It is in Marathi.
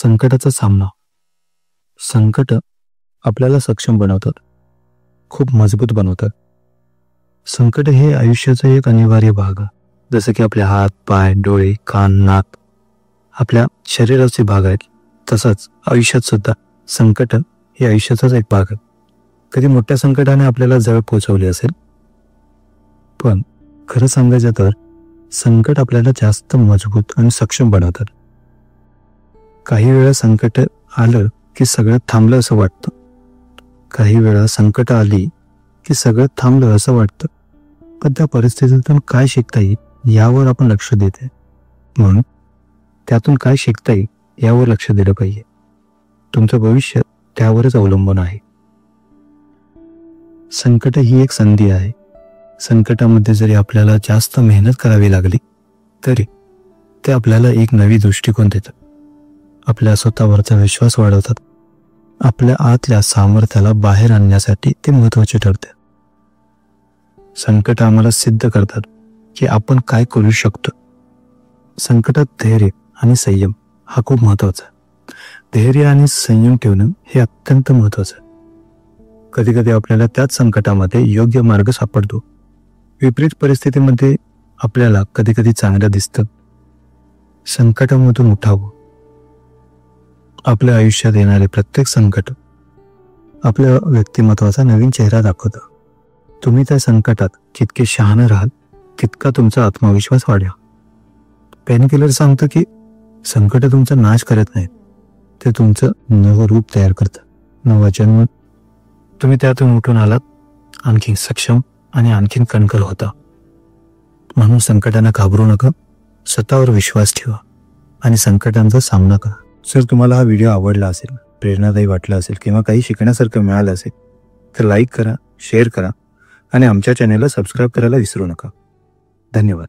संकटाचा सामना. संकट आपल्याला सक्षम बनवतात, खूप मजबूत बनवतात. संकट हे आयुष्याचा एक अनिवार्य भाग आहे. जसं की आपले हात, पाय, डोळे, कान, नाक आपल्या शरीराचे भाग आहेत. तसंच आयुष्यात सुद्धा संकट हे आयुष्याचाच एक भाग आहे. कधी मोठ्या संकटाने आपल्याला जवळ पोहोचवले असेल, पण खरं सांगायचं तर संकट आपल्याला जास्त मजबूत आणि सक्षम बनवतात. काही वेळा संकट आलं की सगळं थांबलं असं वाटतं. काही वेळा संकट आली की सगळं थांबलं असं वाटतं. पण त्या परिस्थितीतून काय शिकता येईल यावर आपण लक्ष देते. म्हणून त्यातून काय शिकता येईल यावर लक्ष दिलं पाहिजे. तुमचं भविष्य त्यावरच अवलंबून आहे. संकट ही एक संधी आहे. संकटामध्ये जरी आपल्याला जास्त मेहनत करावी लागली तरी ते आपल्याला एक नवी दृष्टिकोन देतात. आपल्या स्वतःवरचा विश्वास वाढवतात. आपल्या आतल्या सामर्थ्याला बाहेर आणण्यासाठी ते महत्त्वाचे ठरते. संकट आम्हाला सिद्ध करतात की आपण काय करू शकतो. संकटात धैर्य आणि संयम हा खूप महत्त्वाचा आहे. धैर्य आणि संयम ठेवणं हे अत्यंत महत्त्वाचं आहे. कधी कधी आपल्याला त्याच संकटामध्ये योग्य मार्ग सापडतो. विपरीत परिस्थितीमध्ये आपल्याला कधी कधी चांगलं दिसतं. संकटामधून उठावं. आपल्या आयुष्यात येणारे प्रत्येक संकट आपल्या व्यक्तिमत्वाचा नवीन चेहरा दाखवतं. तुम्ही त्या संकटात जितके शहाणं राहाल तितका तुमचा आत्मविश्वास वाढेल. पेनकिलर सांगतं की संकट तुमचा नाश करत नाहीत, ते तुमचं नवं रूप तयार करतं, नवा जन्म. तुम्ही त्यातून उठून आलात आणखी सक्षम आणि आणखीन कणकर होता. म्हणून संकटांना घाबरू नका. स्वतःवर विश्वास ठेवा आणि संकटांचा सामना करा. जर तुम्हाला हा व्हिडिओ आवडला असेल, प्रेरणादायी वाटला असेल किंवा काही शिकण्यासारखं मिळालं असेल तर लाईक करा, शेअर करा आणि आमच्या चॅनेलला सबस्क्राईब करायला विसरू नका. धन्यवाद.